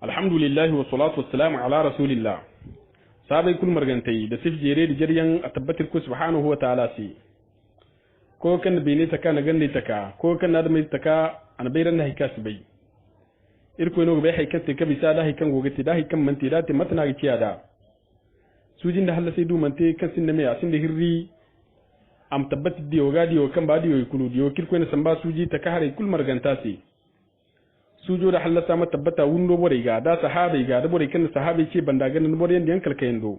alhamdulillah wa salatu wassalamu ala rasulillah sabai kul margantai da sif jere da jiryan a tabbatar ku subhanahu wa ta'ala si ko kan bene taka na ganne taka ko kan na da mai taka an bayran na hika su bai irko no bai haikan te kabisa da haikan gogati da haikan manti da te matana ga kiyada sujin da halla sai du mante kan sin da mai asin da hirri am tabbati diyo ga diyo kan ba diyo kulu diyo kirko ne samba suji taka hare kul marganta si sujo da hallasa mata tabbata wundo bore ga da sahabai ga da bore kan sahabai ce banda ganin bore yanda yankal kayan do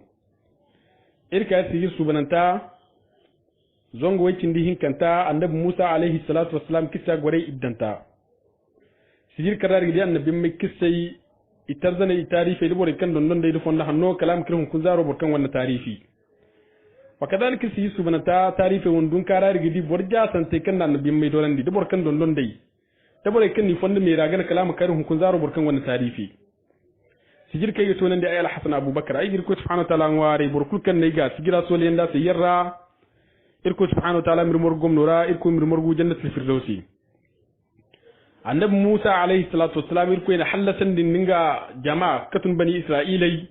irka su yi subananta zongo wacin dihin kanta annabi Musa alaihi salatu wassalam kissa gore iddanta sijir karar gidi annabi mai kissai itarzana tarifi da bore kan don dai dufon da hanno kalam kirhun kun zaro burkan wannan tarifi wa kadalika su yi subananta tarifi wundun karar gidi borja sante kan annabi mai dorandi da burkan don dai tabare kan ni fonda mai ragana kalama karin hukun zaro burkan wannan tarifi sijir kai to nan da ayyal hasan abubakar ay girko subhanahu wa ta'ala ware burkul kan ne ga sigira so le nda sayarra irko subhanahu wa ta'ala mirmor gomnora irko mirmor gu jannatul firdausi annabi musa alayhi salatu wassalam irko ina halasan din ninga jama'a katun bani isra'ilai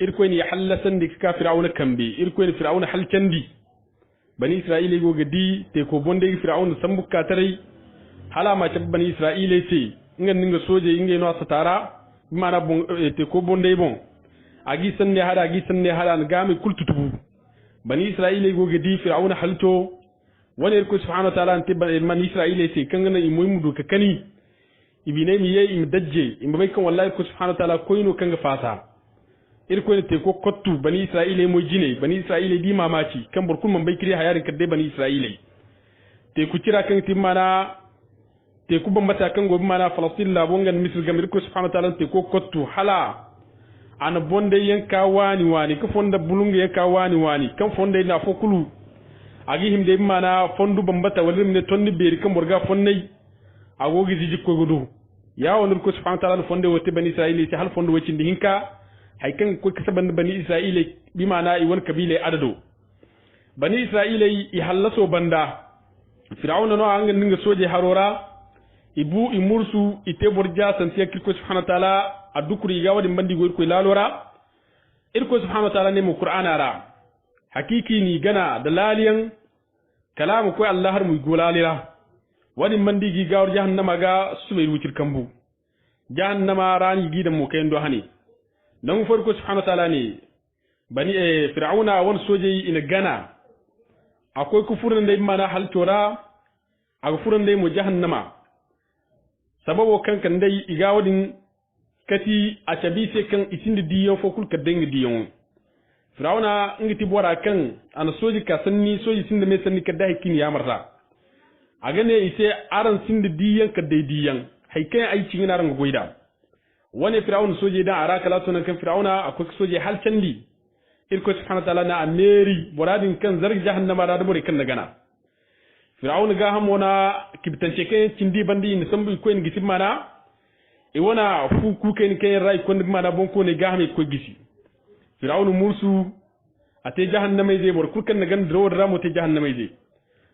irko ina halasan dik ka fir'auna kambe irko ina fir'auna halkandi bani isra'ilai go gadi te ko bonde fir'auna sambuka tarai hala ma ce bani isra'ila ce inga ninga soje inga no satara mana bon te ko bonde bon agi sanne hada ga mai kultutubu bani isra'ila go gedi fir'auna halto wani ko subhanahu wa ta'ala ante bani isra'ila ce kan gana imuimu do kakani ibine mi yayi im dajje im bai kan wallahi ko subhanahu wa ta'ala koino kan ga fata irko ne te ko kottu bani isra'ila mo jine bani isra'ila di mamaci kan burkun man bai kire hayarin kadde bani isra'ila te ku kira kan timana te ku ban mata kan gobe mana Falastin la bongan misir gamir ko subhanahu wa ta'ala te ko kottu hala ana bonde yanka wani ka fonda bulunga yanka wani kan fonde na fokulu agi himde mana fondu bambata walim ne tonni beri kan borga fonnai agogi jiji ko gudu ya wonur ko subhanahu wa ta'ala fonde wote bani isra'ila ti hal fondu wacin hinka hay kan ko kasaban bani isra'ila bi mana i won kabile adado bani isra'ila i hallaso banda fir'auna no an ninga soje harora ibu imursu ite borja santiya kirko subhanahu wa ta'ala adukuri ga wadin bandi goy ko lalora irko subhanahu wa ta'ala ne mu qur'ana ra hakiki ni gana da laliyan kalamu ko Allah har mu golalira wadin bandi gi gawar jahannama ga sumai wucir kambu jahannama rani gi da mu kayan do hani dan farko subhanahu wa ta'ala ne bani fir'auna won soje ina gana akwai kufurin da mana haltora a kufurin da mu jahannama sababo kankan dai iga wadin kati a cabi sai kan isindi diyon fokul ka dengi diyon firawna ngiti bora kan ana soji ka sanni soji sinde me sanni ka dai kin ya marta agane ise aran sinde diyan ka dai diyan haikai ai cin ran goida wani firawna soji da araka la sunan kan firawna akwai soji hal candi irko subhanahu wa ta'ala na ameri boradin kan zarg jahannama da bore kan gana firawna ga hamona kibtance kai cindi bandi ni sambu ko en gisi mana e wona fu ku ken ken ray ko mana bon ko ne ga hame ko gisi firawna mursu ate jahannama je bor ku kan gan dro ramo te jahannama je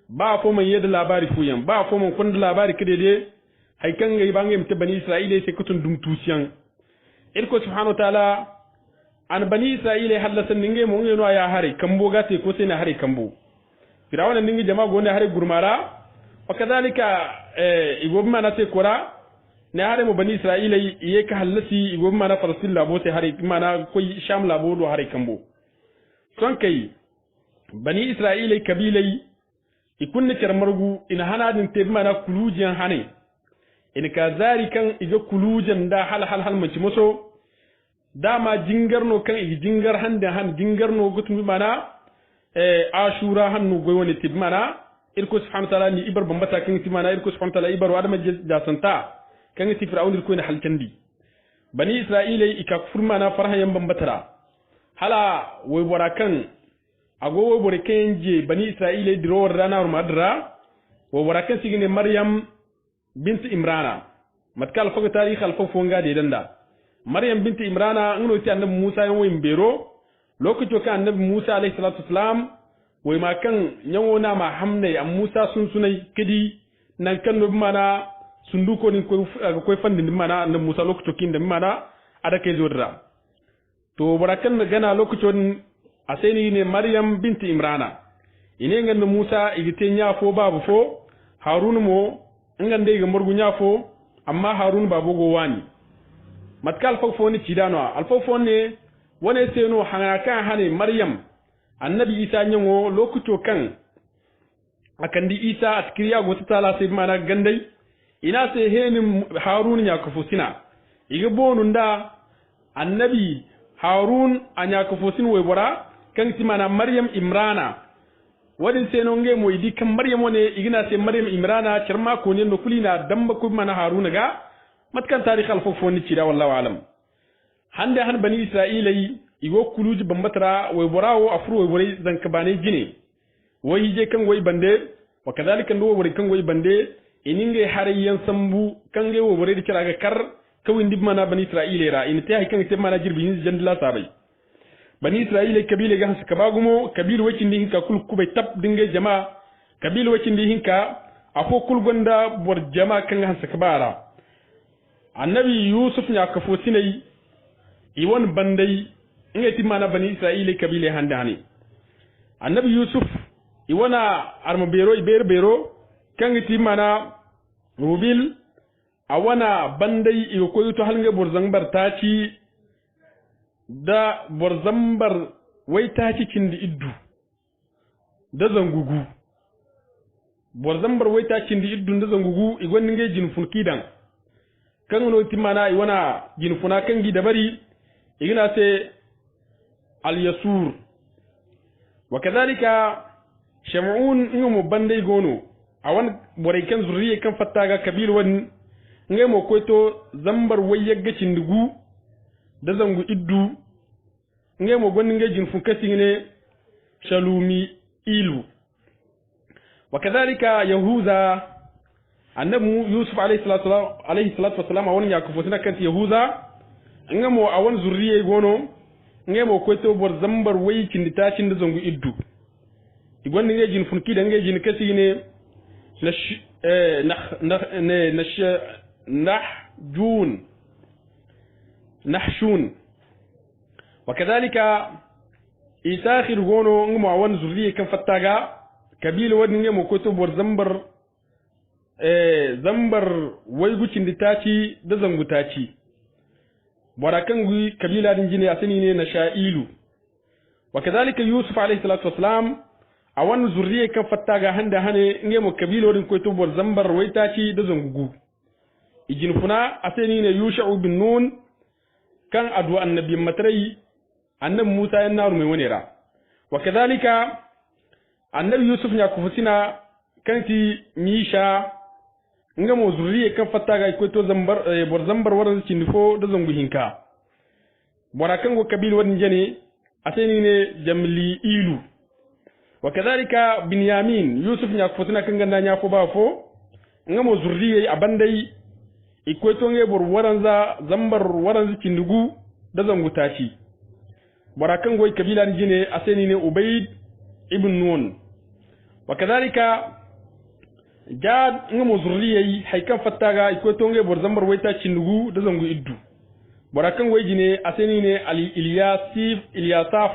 ba ko man yeda labari fu yan ba ko man kon labari kede de hay kan ngai bangem te bani isra'ila se kutun dum tusiyan irko subhanahu wa ta'ala an bani isra'ila halasan ninge mo ngeno ya hare kambo gate ko sai na hare kambo firawna ningi jama gonde hare gurmara wa kadhalika igob mana te kora ne hare mo bani isra'ila ye ka halasi igob mana Falastin labo te hare mana koy sham labo do hare kambo son kai bani isra'ila kabilai ikunne charmargu ina hanadin te mana kulujan hane in ka zarikan iga kulujan da hal manci moso dama jingarno kan igi jingar hande han jingarno gutum mana ashura hannu goy woni tib mana irko subhanahu wa ta'ala ni ibar bambata kan ti mana irko subhanahu wa ta'ala ibar wadama da santa kan ti fir'aun irko ni halkandi bani isra'ila ika furmana farhayan bambatara hala woy borakan ago woy borakan je bani isra'ila diro rana madra woy borakan sigine maryam bint imrana matkal foga tarikh al foga de danda maryam bint imrana ngono ti annabi musa yan woy mbero lokacin kan annabi Musa alaihi salatu wasalam wai ma kan nyawo na ma hamne am Musa sun sunai kidi nan kan no mana sundu ko ni ko fandi mana na Musa lokacin kin da mana ada ke zodra to barakan gana lokacin aseni ne Maryam binti Imrana ine ngan Musa igite nyafo babu fo Harun mo ngan de ga morgu nyafo amma Harun babu go wani matkal fofo ni cidano alfofo ne wone seno hanaka hane Maryam annabi Isa nyango lokacin kan akandi Isa atkiriya go tala sai mana gandai ina sai henin Harun ya kufusina iga bonun da annabi Harun anya kufusin we bora kan timana Maryam Imrana wadin sai nonge mo idi kan Maryam wone igina sai Maryam Imrana kirma ko ne no kulina damba ku mana Harun ga matkan tarikh alfofo ni cira wallahi alam hande han bani Isra'ilai igo kuluji bambatra we borawo afru we bore zanka bane gine wai je kan wai bande wa kadalika ndo wori kan wai bande ininge harayen sambu kan ge wo bore dikira ga kar kawin dib mana bani Isra'ila ra in ta kan sai mana jirbi yin jandla sabai bani Isra'ila kabile ga haska bagumo kabil wacin din ka kul kubai tab dinge jama'a kabil wacin din ka afo kul gonda bor jama'a kan haska bara annabi Yusuf ya kafo sinai iwon bandai ingeti mana bani Isra'ila kabile handani annabi Yusuf iwana armabero iberbero kan ti mana rubil awana bandai iyo koyuto halnge borzambar taci da borzambar wai taci kindi iddu da zangugu borzambar wai taci kindi iddu da zangugu igon nge jinfun kidan kan no ti mana iwana jinfuna kan gi dabari igina te al yasur wakadhalika shamun ingo bandai gono awan boray kan zurriye kan fattaga kabil wan ngay mo koyto zambar wayyaga cindugu da zangu iddu ngay mo gon ngay jin funkatine shalumi ilu wakadhalika yahuza annabu yusuf alayhi salatu wassalam awan yakufu sina kan yahuza ngay mo awan zurriye gono ngay mo koyto bor zambar way cindita cindu zangu iddu igon ngay jin funki da ngay jin kasine نحشون وكذلك إتاخر غونو نمو عوان زرية كم فتاقا كبيل ودن يمو كتب ورزنبر زنبر ويغو چندتاتي دزنغو تاتي وراكنغو كبيل هذا جيني أسنيني نشائيلو وكذلك يوسف عليه الصلاة والسلام awan zurriye kan fattaga handa hane ngemo kabilo din ko to bor zambar waitaci da zangugu ijin funa aseni ne yusha'u bin nun kan adu annabi matrai annab Musa yan naru mai wanera wa kadhalika annabi Yusuf ya kufusina kan ti misha ngemo zurriye kan fattaga ko to zambar bor zambar waran cindifo da zangu hinka borakan go kabilo wadin jane aseni ne jamli ilu وكذلك بنيامين يوسف نياكفتنا كنغنا نياكو بافو ngamo zurriye abandai ikweto ngebor waranza zambar waranza cindugu da zangu taci barakan goy kabila ni jine aseni ne Ubayd ibn Nun wakadhalika jad ngamo zurriye haykan fattaga ikweto ngebor zambar waita cindugu da zangu iddu barakan goy jine aseni ne Ali Ilyasaf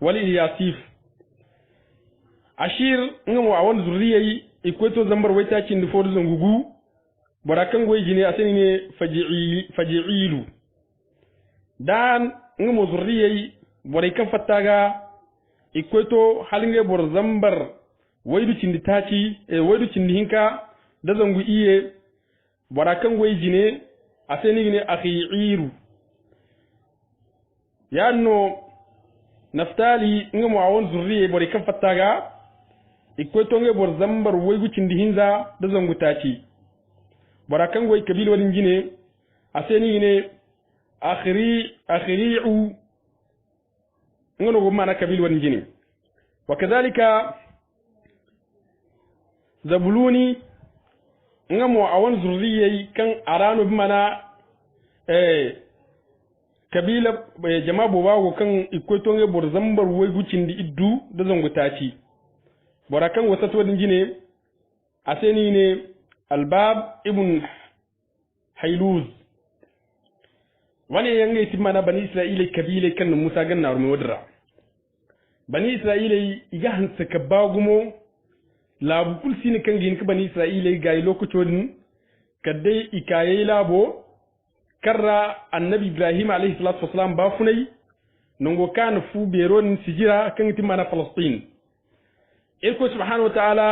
wal Ilyasif ashir ngamo awon zurriye ikweto zambar waita cindi for zangugu barakan goy jine aseni ne faji'ilu dan ngamo zurriye boray kan fattaga ikweto halinge bor zambar waydu cindi taci waydu cindi hinka da zangu iye barakan goy jine aseni ne akhi'iru yanno naftali ngamo awon zurriye boray kan fattaga ikweto nge bor zambar waygu cindi hinza da zangu taci barakan goy kabil wadin jine aseni ne akhiri'u ngono go mana kabil wadin jine wakadhalika zabuluni ngamo awan zurriye kan arano bimana kabila jama bobago kan ikweto nge bor zambar waygu cindi iddu da zangu taci barakan wasat wadin jine aseni ne albab ibn hayluz wani yanga timana bani isra'ila kabile kan musa ganna rume wadra bani isra'ila iga hansa ka bagumo labu kulsini kan gin ka bani isra'ila ga lokacin kadai ikaye labo karra annabi ibrahim alayhi salatu wassalam ba funai nongo kan fu beron sijira kan timana palestine ilko subhanahu wa ta'ala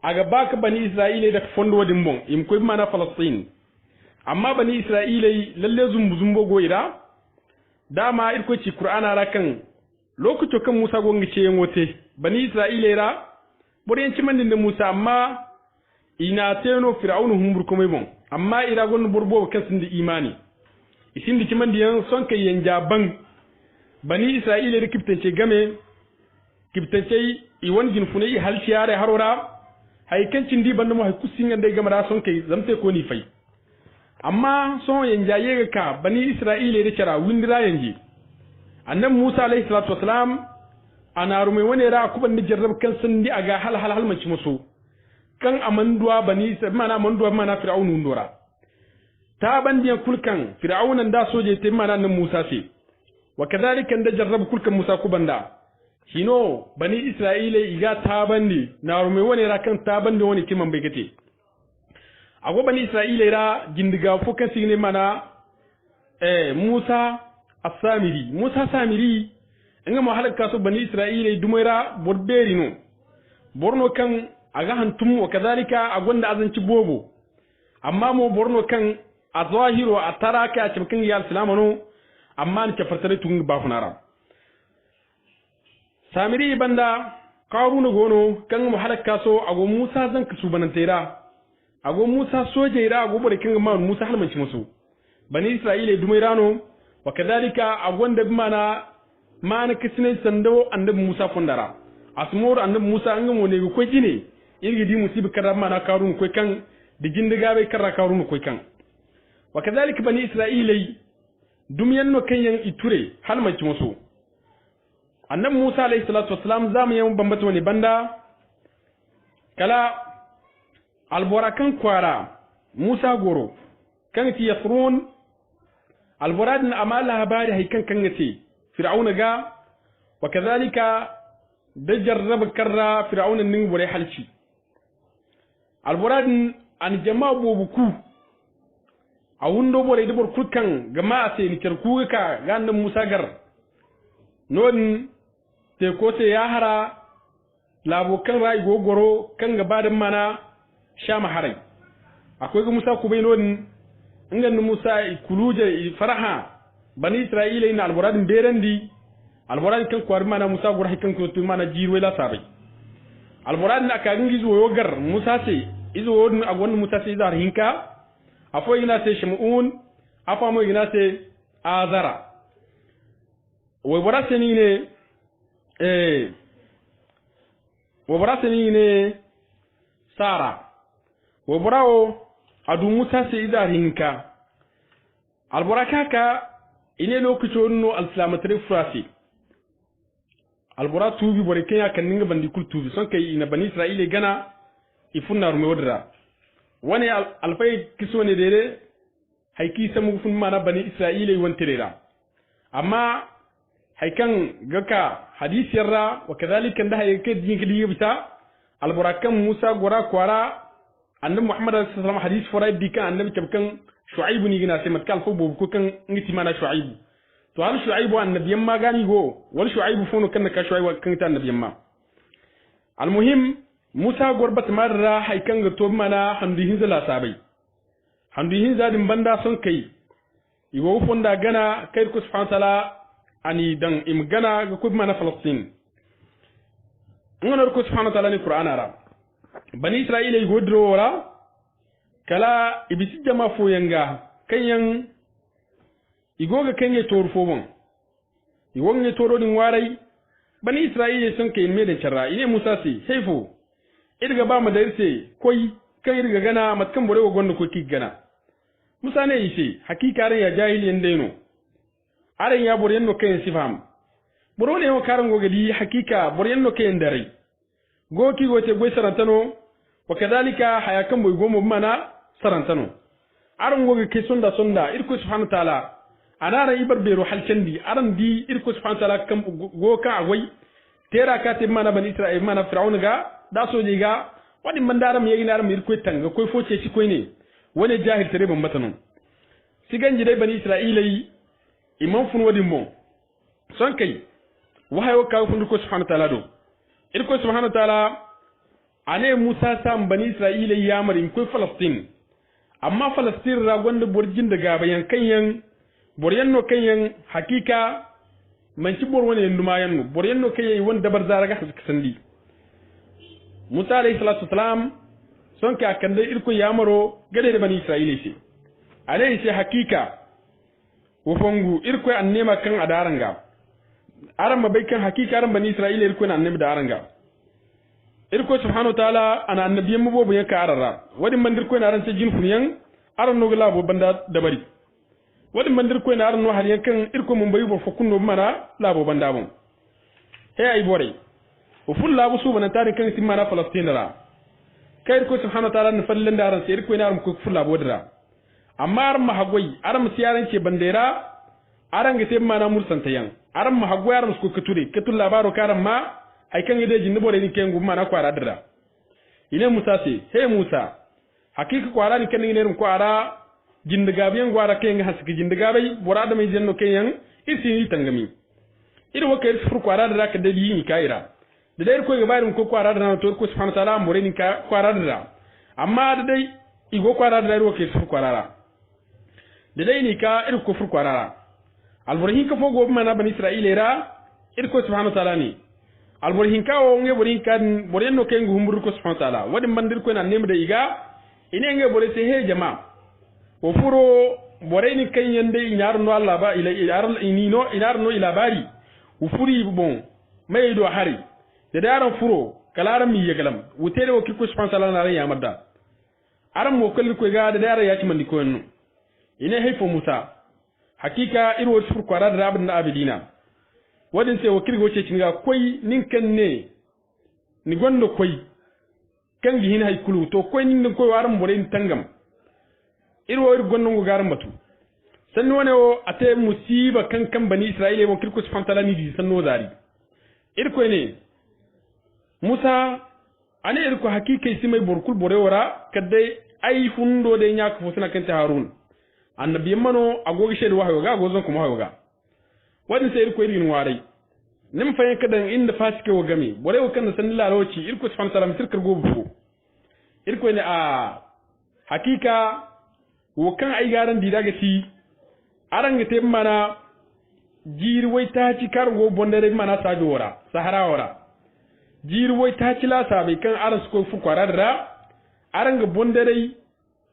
aga baka bani isra'ila da fondo wadin bon im koy mana palestine amma bani isra'ila lalle zumbo goira dama ilko ci qur'ana ra kan lokacin kan musa gonga ce yangote bani isra'ila ra boren ci mandin da musa amma ina teno fir'aunu humbur komai bon amma ira gon borbo kan sun da imani isin di ci mandi yan son kai yanja ban bani isra'ila da kiptance game kiptance i wangin fune i halciyare harora haikancin di banda mu haikusin yanda game da son kai zamte ko ni fai amma son yanja yega ka bani isra'ila da cara windira yanje annabi musa alayhi salatu wassalam ana rume wani ra kuban da jarrab kan sun di aga hal manci musu kan amanduwa bani mana amanduwa mana fir'aunu ndora ta bandiyan kulkan fir'aunan da soje te mana nan musa ce wa kadhalika da jarrab kulkan musa kubanda shino bani isra'ila iga ta bandi na rume wani ra kan ta bandi wani kiman bai gate ago bani isra'ila ra gindiga fukan signe mana musa as-samiri musa samiri inga mo halaka so bani isra'ila dumaira borberi no borno kan aga hantum wa kadhalika agonda azanci bobo amma mo borno kan azahiro ataraka a cikin ya islamano amma ni kafartare tun ba funara samiri banda qaruna gono kan mo halaka so ago musa zan kasu banantera ago musa sojeira ago bore kan ma musa halmanci musu bani isra'ila dumairano wa kadhalika agonda mana kisne sando annabi musa fundara asmur annabi musa an gamo ne ko jine irgi di musibi karra mana karun ko kan digindiga bai karra karun ko kan wa kadhalika bani isra'ila dumyan no kanyan iture halmanci musu annabi musa alayhi salatu wassalam zamu yan bambata wani banda kala albораkan kwara musa goro kan ti yasrun alboradin amala habari haykan kan yace fir'auna ga wa kadhalika da jarraba karra fir'auna nin bore halci alboradin an jama'a bobuku a wundo bore da burkukan gama sai ni tarku ka ga nan musa gar non te ko te ya hara labokan rai gogoro kan gaba da mana sha maharai akwai ga musa ku bai non ingan musa kuluje faraha bani isra'ila ina alboradin berandi alboradin kan kwar mana musa gurhi kan ko mana jirwe la sabai alboradin aka ngi zo yogar musa ce izo wodin agon musa ce zar hinka afo ina ce shamun afa mo ina ce azara wo borase ni ne wo borase ni ne sara wo borao adu musa ce zar hinka alboraka ka ine lokacin no al-islamatri frasi albora tubi bore kenya kan ninga bandi kul tubi son kai ina bani isra'ile gana ifunna rume wodra wani alfai kiso ne dede haiki samu fun mana bani isra'ile wantirera amma haikan gaka hadisi yarra wa kadhalika da haike din kidi bisa alburakan musa gora kwara annabi muhammad sallallahu alaihi wasallam hadisi farai dika annabi tabkan shu'aibu ni gina sai matkal fo bobu ko kan ngiti mana shu'aibu to hal shu'aibu annabiyan ma gani go wal shu'aibu fono kan ka shu'aibu kan ta annabiyan ma almuhim musa gorbat marra haikan ga to mana handihin zala sabai handihin zadin banda son kai iwo fonda gana kai ko subhanahu ta'ala ani dan im gana ga ko mana falastin ngona ko subhanahu ta'ala ni qur'ana ra bani isra'ila go dro wala kala ibisi jama fo yanga kanyan igoga kanye toru fo bon iwonge toro din warai bani isra'ila sun kai me da charra ine musa si haifo irga ba madarse koi kai irga gana matkan bore gondo ko ki gana musa ne yise hakika ran ya jahiliyan deno aran ya bore no kai sifam boro ne ho karan goga di hakika bore no kai ndare go ki gote goy sarantano wa kadhalika hayakan boy gomo mana sarantano aran goga ke sonda irko subhanahu ta'ala anara ibar bero halcandi aran di irko subhanahu ta'ala kam go ka agwai tera ka te mana bani isra'il mana fir'aun ga da soji ga wani mandaram yayi naram irko tanga koy foce ci koy ne wani jahil tare ban batano siganji dai bani isra'ilai imam fun wadi mo son kai wahayo ka fun ko subhanahu ta'ala do irko subhanahu ta'ala ane musa sam bani isra'ilai ya marin koy falastin amma falastin ra gonda borjin daga bayan kanyan boryan no kanyan hakika man ci bor woni nduma yanno boryan no kayai won dabar zaraga sandi musa alayhi salatu wasalam son ka kande irko yamaro gade da bani isra'ila ce alayhi sai hakika wo fongu irko annema kan adaranga aran mabai kan hakika aran bani isra'ila irko na annema da aranga irko subhanahu wa ta'ala ana annabiyan mu bobu yanka arara wadin mandir ko na ran sai jinfun yan aran no gala bo banda dabari wadin mandir ko na aran no har yankan irko mun bayu bo fokunno mana labo banda bon he ay bore o ful labo su bana tare kan simana falastin ra kai irko subhanahu wa ta'ala na fallan da aran sai irko na aran ko ful labo dira amma aran mahagoi aran siyaran ce bandera aran ga mana mursanta yan aran mahagoi aran ko kature katul labaro karan ma ay kan ide jinni bore ni kengu mana kwara dira ine musa se he musa hakika kwara ni kan ni ne kwara jindiga biyan gwara kenga hasiki jindiga bai bora da mai jenno kenyan isi ni tangami ida waka yi fur kwara da ka dali ni kaira da dai ko ga bayrin ko kwara da na to ko subhanahu ta'ala more ni ka kwara da amma da dai igo kwara da ro ke fur kwara da dai ni ka ir ko fur kwara alburhin ka fogo mana bani isra'ila ra ir ko subhanahu ta'ala ni alburhin ka o nge borin kan boren no kengu humbur ko subhanahu ta'ala wadin bandir ko na nemi da iga ine nge bore se he jama'a o furo boreni kanyande inar no Allah ba ila inar inino inar no ila bari u furi bon mai do hari da daran furo kalaran mi yagalam wutere o kiko subhanahu ta'ala na ran ya madda aran mo kalli ko ga da daran ya ci mandi ko yanno ine haifo musa hakika iro fur kwara da rabin na abidina wadin sai wakil goce cinga koi nin kan ne ni gondo koi kan gi hin hay kulu to koi nin ko waran boreni tangam irwo ir gonno garan batu sanno ne o ate musiba kan bani isra'ila mo kirko subhanahu ta'ala ni di sanno zari irko ne musa ane irko hakika simai borkul borewara kadde ay fundo de nyaaka fo suna kanta harun annabi mano agogi shedu wahayo ga gozon kuma wahayo ga wadin sai irko irin warai nim fayin kadan inda fasike wo gami borewo kan sanni laloci irko subhanahu ta'ala misirkar gobu irko ne a hakika wo kan ay garan di daga ci aranga te mana jiri wai ta ci kargo bondare mana sabi wora sahara wora jiri wai ta ci la sabe kan aras ko fu kwararra aranga bondare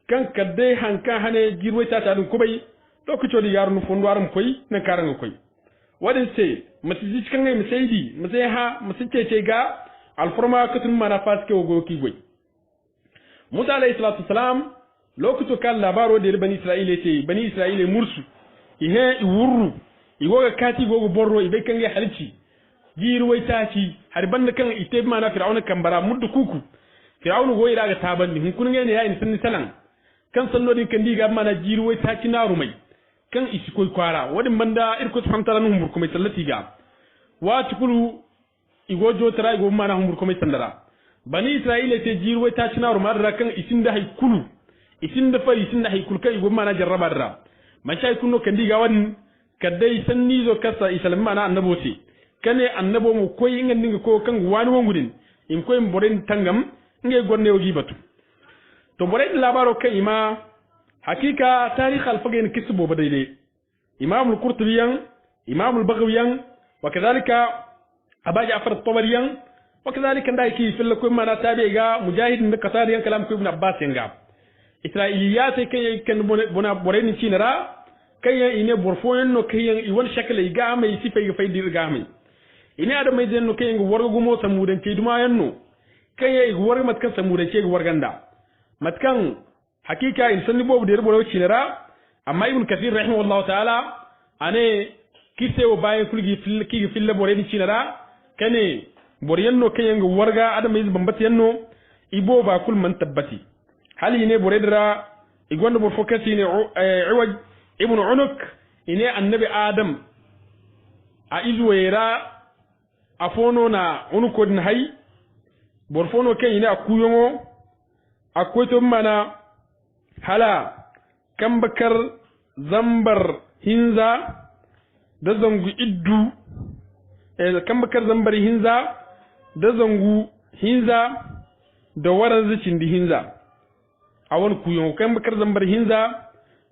kan kadde hankan hane jiri wai ta dun kubai to ku codi yarnu fondo aram koy na karanga koy wadin se masiji cikan ngai misaidi musai ha musice ga alforma katun mana faske wo go ki goy Musa alayhi salatu wassalam lokacin kan labaro da bani isra'ila ce bani isra'ila mursu ihe iwurru igoga kati gogo borro ibe kan ya halci jirwai taci har banda kan ite ma na fir'auna kan bara muddu kuku fir'auna go ira ga taban ni kun ne ya in sun salan kan sallo din kan diga mana jirwai taci na rumai kan isi koy kwara wadin banda irko subhanahu ta'ala nun burko mai sallati ga wa tukulu igojo tara igo mana hun burko mai sandara bani isra'ila ce jirwai taci na rumai da kan isin da hay kulu isin da fari isin da haikul kai gumma na jarraba da man shay kunno kan diga wan kadai sanni zo kasa islam mana annabo ce kane annabo mu koy inga ninga ko kan wani wongudin in koy mboren tangam nge gonne ogi batu to mboren labaro kan ima hakika tarikh al-fagin kisbo badaile imam al-qurtubi imam al-baghawi wa kadhalika aba ja'far at-tabari wa kadhalika ndai ki fil ko mana tabi ga mujahid min qatari kalam ko ibn abbas nga isra'iliyat kay kan bona boreni cinara kay ine borfoyen no kay iwon shakle ga mai sifay ga faydir ga mai ine ada mai den no kay ngi wargo gumo samudan kay duma yanno kay warga matkan samudan kay warganda matkan hakika in sanni bobu der boro cinara amma ibn kathir rahimahullahu ta'ala ane kisse o baye kulgi fil boreni cinara kane boryenno kay ngi warga ada mai bambata yanno ibo ba kul man tabbati hali ne buredra igwanda bor fokasi ne iwaj ibn unuk ine annabi adam a izwera afono na unuko din hay bor fono ken ine akuyongo akoto mana hala kambakar zambar hinza da zangu iddu kambakar zambar hinza da zangu hinza da waran zicin di hinza a wani kuyon kambakar zambar hinza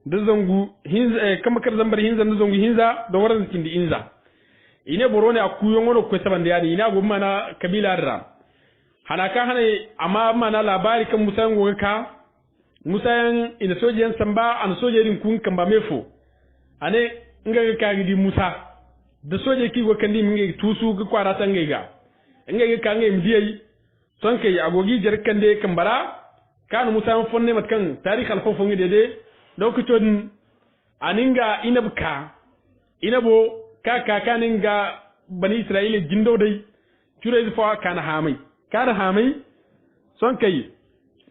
da zangu hinza kambakar zambar hinza da zangu hinza da waran zicin di hinza ine borone a kuyon wani ko saban da yani ina go mana kabila ra hanaka hane amma mana labari kan musayan go ka musayan ina sojiyan samba an sojerin kun kan ba mefo ane nga ka gidi musa da soje ki go kandi minge tusu ga kwara tangai ga nga ka ngai mdiyai son kai agogi jarkan de kambara kan musa fonne matkan tarikh al fongi dede lokacin aninga inabo ka kaninga bani isra'ila jindo dai cure fa kana hamai son kai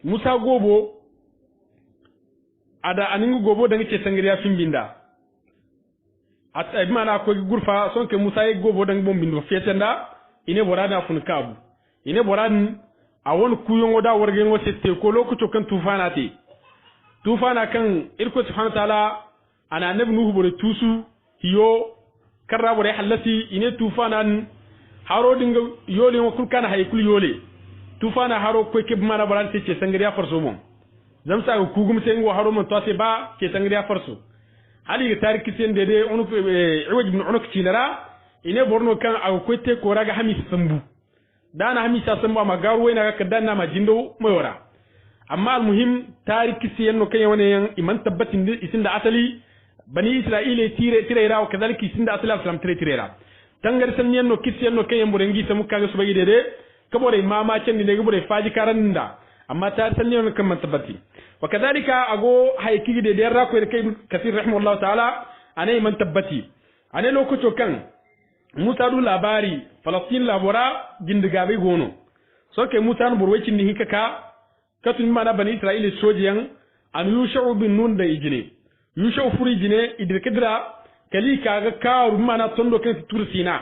musa gobo ada aninga gobo da ngike sangriya fimbinda at mana ko gurfa son kai musa ye gobo da ngombindo fetenda ine borada fun kabu ine boran a wani kuyon da wargen wace te ko lokacin kan tufana kan irko subhanahu ta'ala ana nabi nuhu bore tusu hiyo karra bore halati ine tufanan haro dinga yole wa kulkan haykul yole tufana haro ko ke mana barante ce sangariya farso mon zamsa ku gum sai ngo haro mon to sai ba ke sangariya farso hali ga tariki sen dede onu iwaj ibn unuk cinara ine borno kan a ko te ko raga hamis sambu dana hamisa sambu ma garu ina ga danna ma jindo mayora amma almuhim tariki sen no kan wani yan iman tabbatin isin da asali bani isra'ila tire rawo kazalika isin da asali islam tire tangar san yan no kisiyan no kan yan burengi samu kaga su bai dede kabore mama can ne gubure faji karan da amma ta san yan kan man tabbati wa kazalika ago hayki de der rako kai kasir rahimahullahu ta'ala anai man tabbati anai lokaco kan musa du labari falastin labora gindiga bai gono so ke musa no burwacin ni hikaka katun mana bani isra'ila sojiyan an yushau bin nun da ijine yushau furi jine idirkidra kali kaga karu mana tondo kan tursina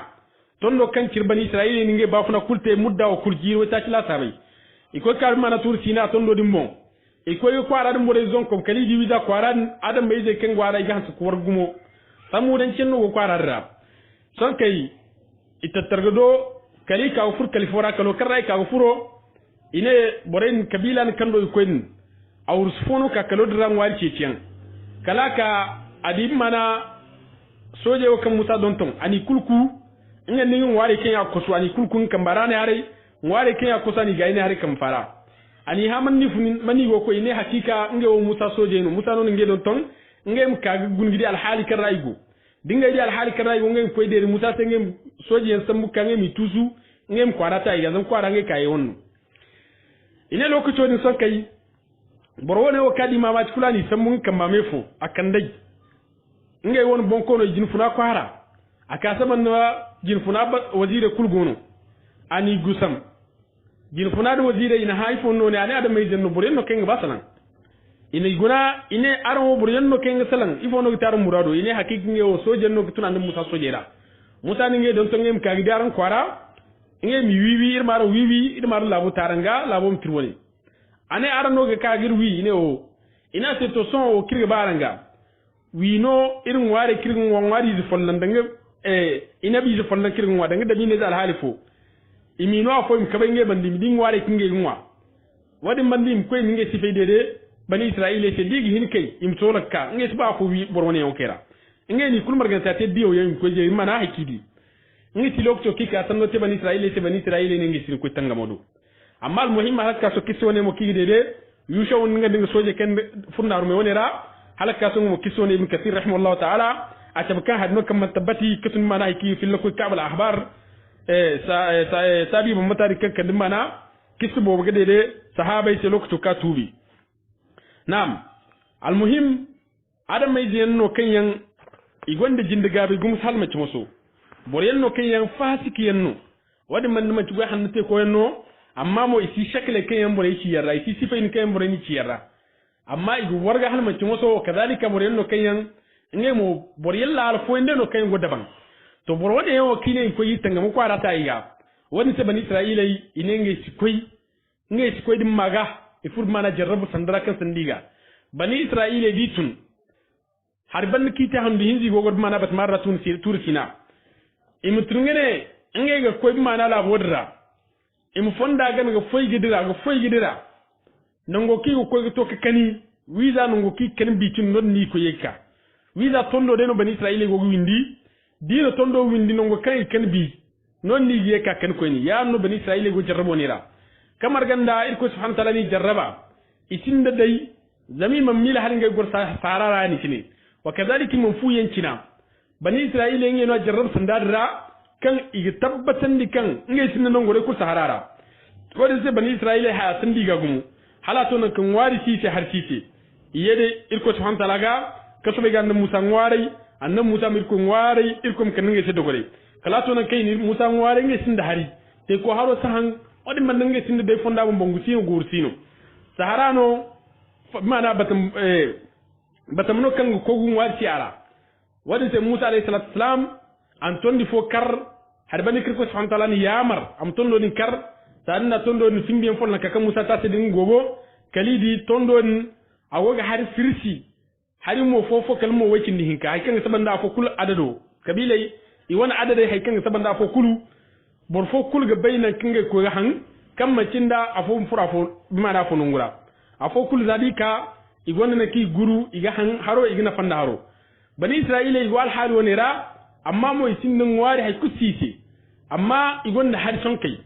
tondo kan kirbani isra'ila ninge bafuna kulte mudda o kulji wata kila sabai iko karu mana tursina tondo dimbo iko yo kwara dum bore zon ko kali di wiza kwara adam bai je kan gwara ga su kuwar gumo samu dan cinno go kwara ra son kai itattargado kali ka fur kalifora kalo karrai ka furo ine boren kabila ni kando ikoin awur sfono ka kalo dran wal ceciyan kala ka adib mana soje o kan musa don ton ani kulku inga ningin ware ken ya kosu ani kulkun kan barane hare ware ken ya kosu ani ga ine hare kan fara ani ha man ni funin mani go ko ine hakika inga o musa soje no musa non nge don ton ngem ka gungidi al hali kan raigo dinga di al hali kan raigo ngem ko de musa te ngem soje en sambu kan ngem tusu ngem kwarata ya zan kwara nge kai wonno ine lokacin din son kai borwone o kadi mama kulani sammun kan mamefo akan dai ngay won bonko no jinfuna kwara aka saman no jinfuna wazire kulgono ani gusam jinfuna do wazire ina haifo no ne ani adam mai jenno buren no kenga basalan ina guna ine arwo buren no kenga salan ifo no tar murado ine hakiki nge o soje no tunan dum musa sojera musa ni nge don to ngem kagi daran kwara nge mi wiwi irmaro wiwi irmaro labo taranga labo mtirwoni ane arano ga kagir wi ne o ina se to son o kirga baranga wi no irin ware kirgin wan wari zu follan danga ina bi zu follan kirgin wa danga da bi ne zal halifo imi no afo im kabay nge bandi mi ding ware kinge ngwa wadi bandi im koy nge sifay dede bani israila se digi hin kay im tolaka nge tiba ko wi borone o kera nge ni kulmar ga tate biyo yim ko je mana hakidi nge ti lokto kika tan no te bani israila ne nge sir ko tanga modu amma al muhimma halaka so kisone mo kigi dede yusha won nga dinga soje ken fundaru me wonera halaka so mo kisone ibn kathir rahimahullah ta'ala atabka hadno kam tabati kitun mana ki fil ko kabal ahbar sabi mo matari kan kan mana kisu bo ga dede sahabai se lokto ka tubi nam al muhim adam mai jiyan no kanyan igonde jindiga be gum salma ci muso bor yen no kanyan fasiki yen no wadi man ma ci go hannate ko yen no amma mo isi shakle kan yan bore ci yarra isi sifain kan yan bore ni ci yarra amma igu warga hal macin waso kadalika bore no kan yan ngai mo bore yalla al fo inde no kan go daban to bor wade yawo kine ko yitanga mo kwara ta iga wani se bani israila ine ngai sikoi dim maga ifur mana jarrabu sandara kan sandiga bani israila ditun harban kita handu hinzi go god mana bat maratun sir tursina imutrungene ngai ga koy mana la bodra imu fonda gan ga foy gidira nango ki ko to kani wiza nango ki kan bitun non ni ko yeka wiza tondo deno bani israila go windi dino tondo windi nango kai kan bi non ni yeka kan ko ni ya no bani israila go jarrabonira kamar ganda irko subhanahu wa ta'ala ni jarraba itinda dai zami man mila halin ga gor sarara ni kine wa kadhalika man fu yankina bani israila ngi no jarrab sandadra kan igi tabbatan di kan ngai sinna non gore ku saharara wadin sai bani israila ha san diga gumu halato nan kan wari ci sai har ci ce yede irko subhanahu wa ta'ala ga kasobe ga nan musa ngwarai annan musa mir ko ngwarai irko kan ngai sai dogore kalato nan kai ni musa ngwarai ngai sinda hari te ko haro sahan wadin man ngai sinda dai fonda bon bongu sino gursino saharano mana batam no kan ko gun wari ci ara wadin sai musa alayhi salatu wassalam an tondi fo kar har bani kirko subhanahu wa ta'ala ni yamar am tondo ni kar sanna tondo ni fimbi fol na kaka musa ta se din gogo kalidi tondo ni awoga har firsi hari mo fofo kalmo wakin ni hinka hay kan sabanda fo kul adado kabilai i wani adade hay kan sabanda fo kulu bor fo kul ga bayna kinga ko ga han kam macinda afo fura fo bima da fo nungura afo kul zadika i gonna ki guru i ga han haro i gina fanda haro bani israila i wal hal wonira amma mo isin nan wari hay kusisi amma igon da har son kai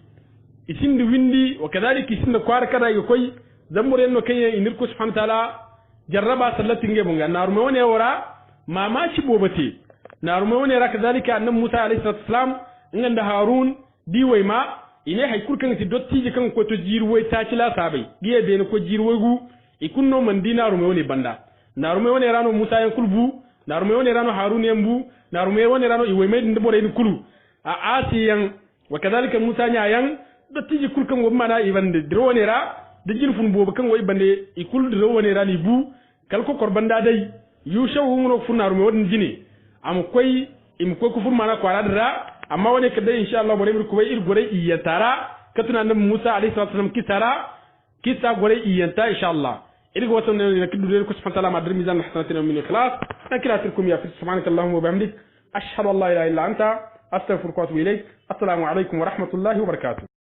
isin da windi wa kadalika isin da kwar kada ga koi zamure no kay inir ko subhanahu taala jarraba sallati nge bunga narume woni wora mama ci bobate narume woni ra kadalika annan musa alayhi salam nganda harun diwai ma ine hay kurkan ti dotti je kan ko to jirwai ta ci la sabai biye be ko jirwai gu ikunno man dinarume woni banda narume woni rano musa yan kulbu narume woni rano harun yambu narume woni rano iwe me ndi bore ni kulu a asiyan wa kadhalika musa nya yan do tiji kul kan wo mana ibande drone ra de jirfun bobu kan wo ibande ikul drone ra ni bu kal ko korbanda dai yusha wumro fu narume woni jini am koy im ko ku fu mana ko radra amma woni kada insha Allah bore mi ko ir gore iyantara katuna nan musa alayhi salam kisa gore iyanta insha Allah إلى وصلنا نكدو لكم سبحانه وتعالى مع درميزان حسناتنا من الإخلاص لكن أترككم يا فيس سبحانك اللهم وبحمدك أشهد أن لا إله إلا أنت أستغفرك وأتوب إليك السلام عليكم ورحمة الله وبركاته